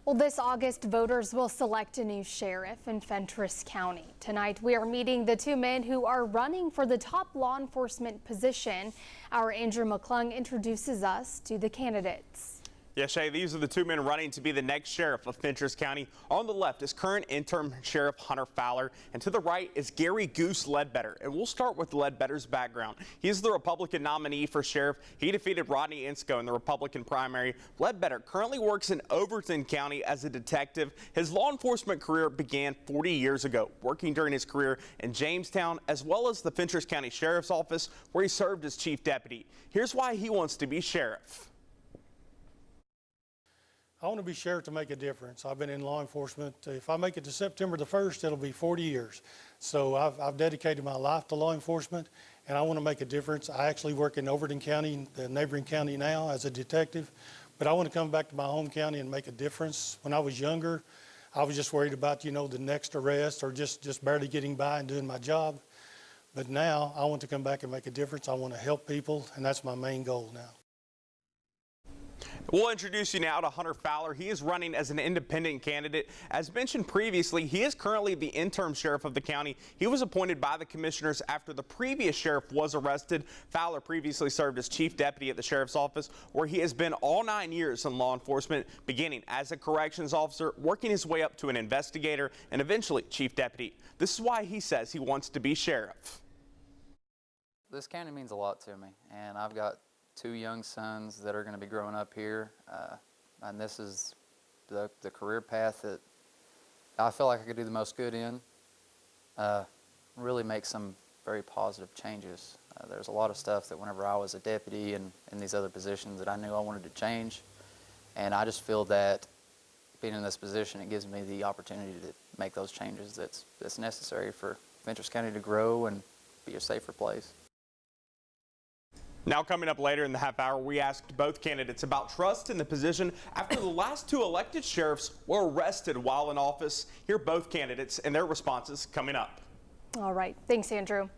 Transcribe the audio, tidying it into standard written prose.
Well, this August, voters will select a new sheriff in Fentress County. Tonight, we are meeting the two men who are running for the top law enforcement position. Our Andrew McClung introduces us to the candidates. Yeah, Shay, these are the two men running to be the next sheriff of Fentress County. On the left is current interim Sheriff Hunter Fowler, and to the right is Gary Goose Ledbetter. And we'll start with Ledbetter's background. He's the Republican nominee for sheriff. He defeated Rodney Insko in the Republican primary. Ledbetter currently works in Overton County as a detective. His law enforcement career began 40 years ago, working during his career in Jamestown, as well as the Fentress County Sheriff's Office, where he served as chief deputy. Here's why he wants to be sheriff. I want to be sheriff to make a difference. I've been in law enforcement. If I make it to September the 1st, it'll be 40 years. So I've dedicated my life to law enforcement, and I want to make a difference. I actually work in Overton County, the neighboring county now, as a detective, but I want to come back to my home county and make a difference. When I was younger, I was just worried about, the next arrest or just barely getting by and doing my job. But now I want to come back and make a difference. I want to help people, and that's my main goal now. We'll introduce you now to Hunter Fowler. He is running as an independent candidate. As mentioned previously, he is currently the interim sheriff of the county. He was appointed by the commissioners after the previous sheriff was arrested. Fowler previously served as chief deputy at the sheriff's office, where he has been all 9 years in law enforcement, beginning as a corrections officer, working his way up to an investigator, and eventually chief deputy. This is why he says he wants to be sheriff. This county means a lot to me, and I've got 2 young sons that are going to be growing up here, and this is the career path that I feel like I could do the most good in, really make some very positive changes. There's a lot of stuff that whenever I was a deputy and in these other positions that I knew I wanted to change, and I just feel that being in this position, it gives me the opportunity to make those changes that's necessary for Fentress County to grow and be a safer place. Now, coming up later in the half hour, we asked both candidates about trust in the position after the last 2 elected sheriffs were arrested while in office. Hear both candidates and their responses coming up. All right. Thanks, Andrew.